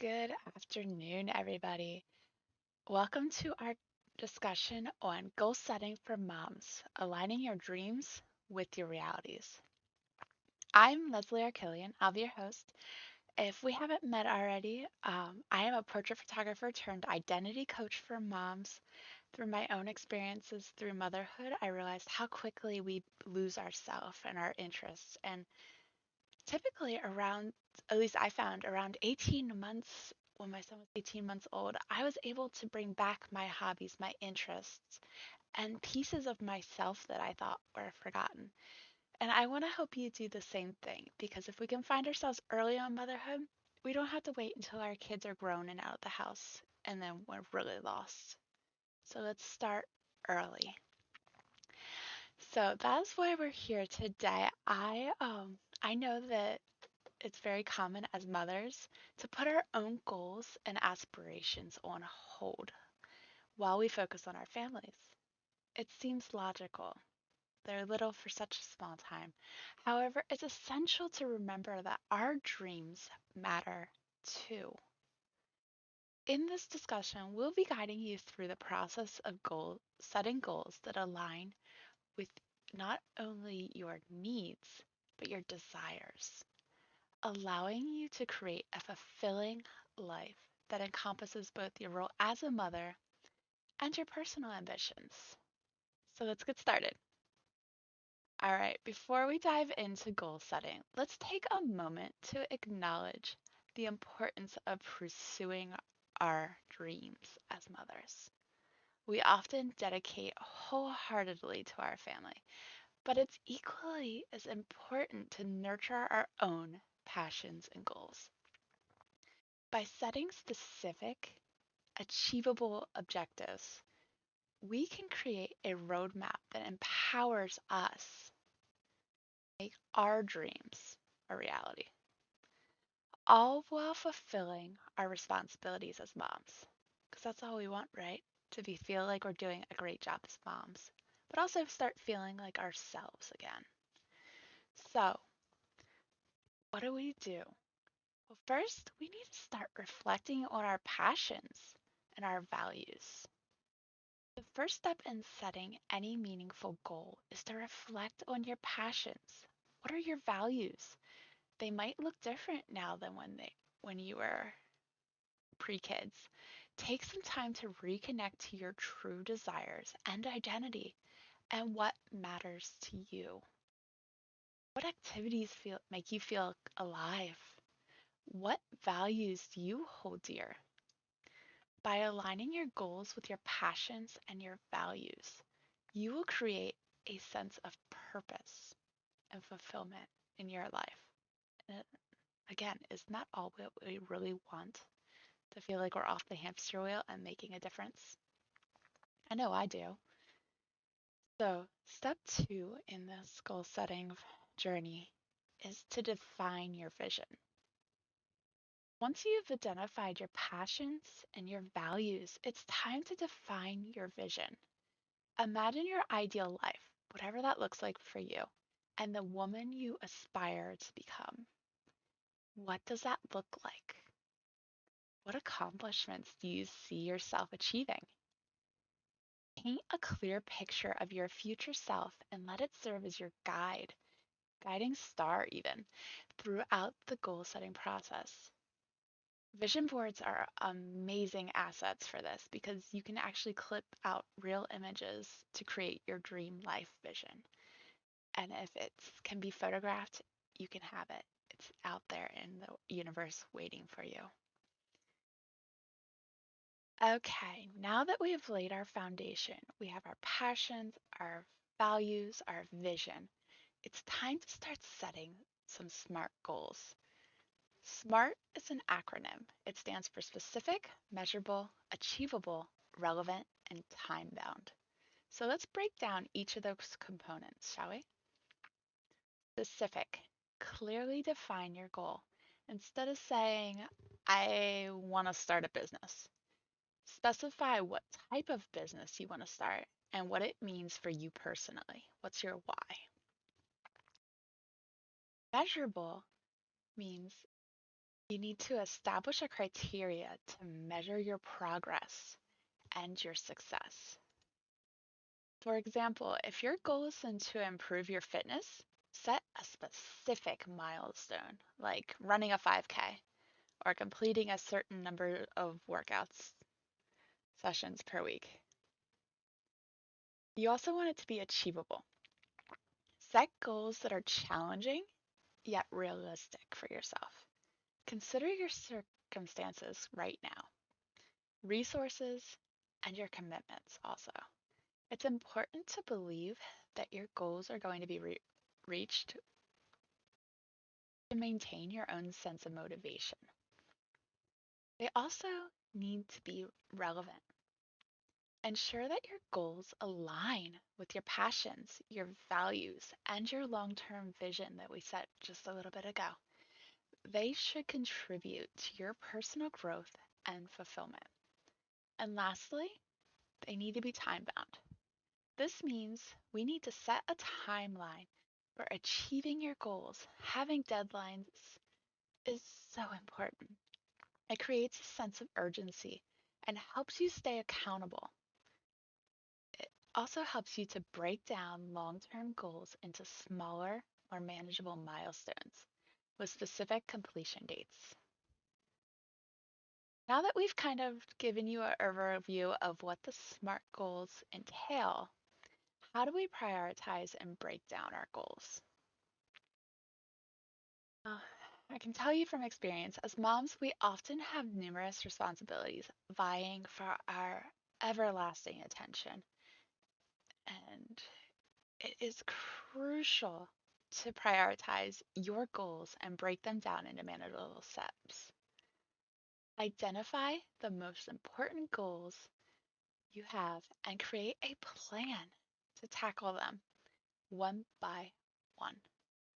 Good afternoon, everybody. Welcome to our discussion on goal setting for moms, aligning your dreams with your realities. I'm Leslie Arkillian. I'll be your host. If we haven't met already, I am a portrait photographer turned identity coach for moms. Through my own experiences through motherhood, I realized how quickly we lose ourselves and our interests. And typically around, at least I found around 18 months, when my son was 18 months old, I was able to bring back my hobbies, my interests, and pieces of myself that I thought were forgotten. And I want to help you do the same thing because if we can find ourselves early on motherhood, we don't have to wait until our kids are grown and out of the house and then we're really lost. So let's start early. So that's why we're here today. I know that it's very common as mothers to put our own goals and aspirations on hold while we focus on our families. It seems logical. They're little for such a small time. However, it's essential to remember that our dreams matter too. In this discussion, we'll be guiding you through the process of setting goals that align with not only your needs, but your desires, allowing you to create a fulfilling life that encompasses both your role as a mother and your personal ambitions. So let's get started. All right, before we dive into goal setting, let's take a moment to acknowledge the importance of pursuing our dreams as mothers. We often dedicate wholeheartedly to our family, but it's equally as important to nurture our own passions and goals. By setting specific, achievable objectives, we can create a roadmap that empowers us to make our dreams a reality, all while fulfilling our responsibilities as moms. Because that's all we want, right? To be feel like we're doing a great job as moms, but also start feeling like ourselves again. So, what do we do? Well, first, we need to start reflecting on our passions and our values. The first step in setting any meaningful goal is to reflect on your passions. What are your values? They might look different now than when you were pre-kids. Take some time to reconnect to your true desires and identity and what matters to you. What activities make you feel alive? What values do you hold dear? By aligning your goals with your passions and your values, you will create a sense of purpose and fulfillment in your life. And again, isn't that all what we really want? To feel like we're off the hamster wheel and making a difference? I know I do. So, step two in this goal setting journey is to define your vision. Once you've identified your passions and your values, it's time to define your vision. Imagine your ideal life, whatever that looks like for you, and the woman you aspire to become. What does that look like? What accomplishments do you see yourself achieving? Paint a clear picture of your future self and let it serve as your guiding star even, throughout the goal setting process. Vision boards are amazing assets for this because you can actually clip out real images to create your dream life vision. And if it can be photographed, you can have it. It's out there in the universe waiting for you. Okay, now that we have laid our foundation, we have our passions, our values, our vision, it's time to start setting some SMART goals. SMART is an acronym. It stands for specific, measurable, achievable, relevant, and time bound. So let's break down each of those components, shall we? Specific. Clearly define your goal. Instead of saying, I want to start a business, specify what type of business you want to start and what it means for you personally. What's your why? Measurable means You need to establish a criteria to measure your progress and your success. For example, if your goal is to improve your fitness, set a specific milestone, like running a 5K or completing a certain number of workouts sessions per week. You also want it to be achievable. Set goals that are challenging yet realistic for yourself. Consider your circumstances right now, resources, and your commitments also. It's important to believe that your goals are going to be reached to maintain your own sense of motivation. They also need to be relevant. Ensure that your goals align with your passions, your values, and your long term vision that we set just a little bit ago. They should contribute to your personal growth and fulfillment. And lastly, they need to be time bound. This means we need to set a timeline for achieving your goals. Having deadlines is so important. It creates a sense of urgency and helps you stay accountable. It also helps you to break down long term goals into smaller, more manageable milestones with specific completion dates. Now that we've kind of given you an overview of what the SMART goals entail, how do we prioritize and break down our goals? Uh, I can tell you from experience, as moms, we often have numerous responsibilities vying for our everlasting attention. And it is crucial to prioritize your goals and break them down into manageable steps. Identify the most important goals you have and create a plan to tackle them one by one.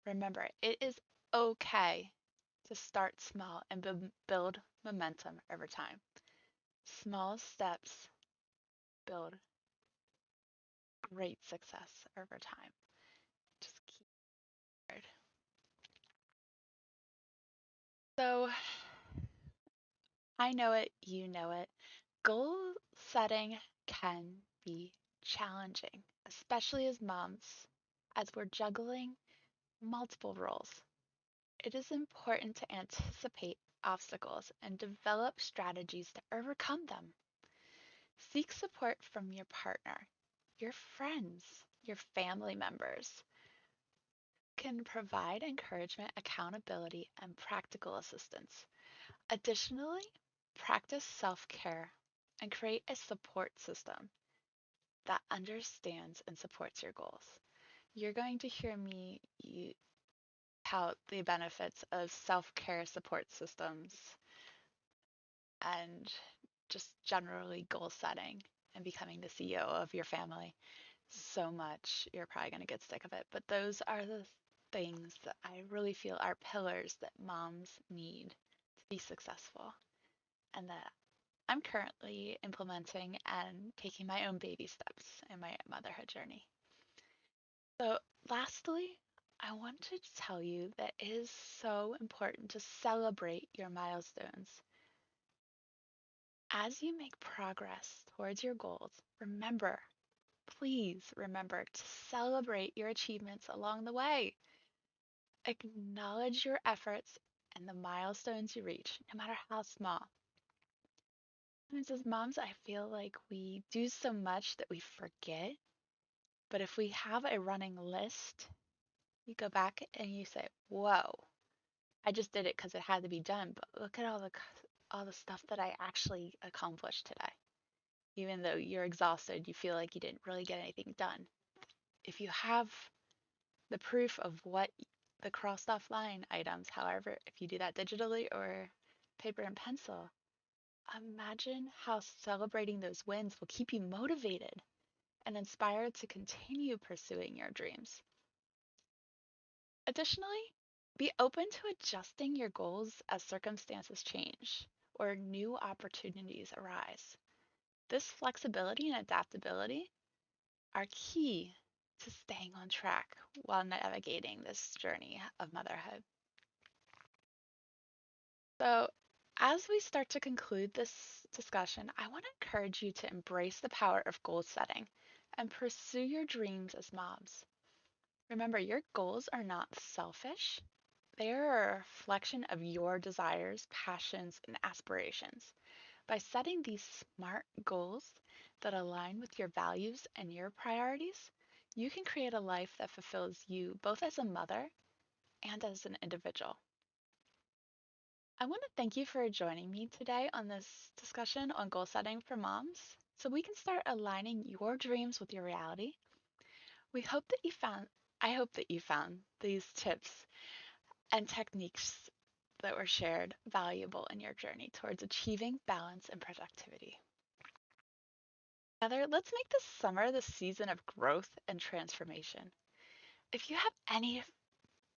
Remember, it is okay to start small and build momentum over time. Small steps build great success over time. Just keep it. So I know it, you know it. Goal setting can be challenging, especially as moms, as we're juggling multiple roles. It is important to anticipate obstacles and develop strategies to overcome them. Seek support from your partner, your friends, your family members can provide encouragement, accountability, and practical assistance. Additionally, practice self care and create a support system that understands and supports your goals. You're going to hear me tout the benefits of self care support systems and just generally goal setting and becoming the CEO of your family so much. You're probably going to get sick of it. But those are the things that I really feel are pillars that moms need to be successful and that I'm currently implementing and taking my own baby steps in my motherhood journey. So, lastly, I wanted to tell you that it is so important to celebrate your milestones. As you make progress towards your goals, remember, please remember to celebrate your achievements along the way. Acknowledge your efforts and the milestones you reach, no matter how small. And as moms, I feel like we do so much that we forget. But if we have a running list, you go back and you say, "Whoa, I just did it because it had to be done." But look at all the stuff that I actually accomplished today. Even though you're exhausted, you feel like you didn't really get anything done. If you have the proof of what the crossed off line items, however, if you do that digitally or paper and pencil, imagine how celebrating those wins will keep you motivated and inspired to continue pursuing your dreams. Additionally, be open to adjusting your goals as circumstances change or new opportunities arise. This flexibility and adaptability are key to staying on track while navigating this journey of motherhood. So, as we start to conclude this discussion, I want to encourage you to embrace the power of goal setting and pursue your dreams as moms. Remember, your goals are not selfish, they are a reflection of your desires, passions, and aspirations. By setting these smart goals that align with your values and your priorities, you can create a life that fulfills you both as a mother and as an individual. I want to thank you for joining me today on this discussion on goal setting for moms so we can start aligning your dreams with your reality. We hope that you found I hope that you found these tips and techniques that were shared valuable in your journey towards achieving balance and productivity. Together, let's make this summer the season of growth and transformation. If you have any,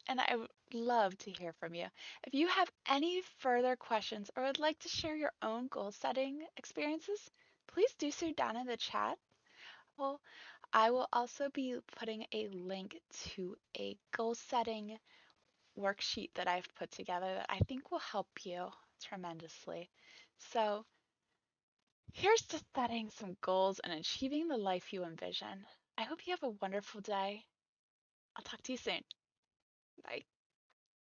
and I would love to hear from you, if you have any further questions or would like to share your own goal setting experiences, please do so down in the chat. Well, I will also be putting a link to a goal setting worksheet that I've put together that I think will help you tremendously. So, here's to setting some goals and achieving the life you envision. I hope you have a wonderful day. I'll talk to you soon. Bye.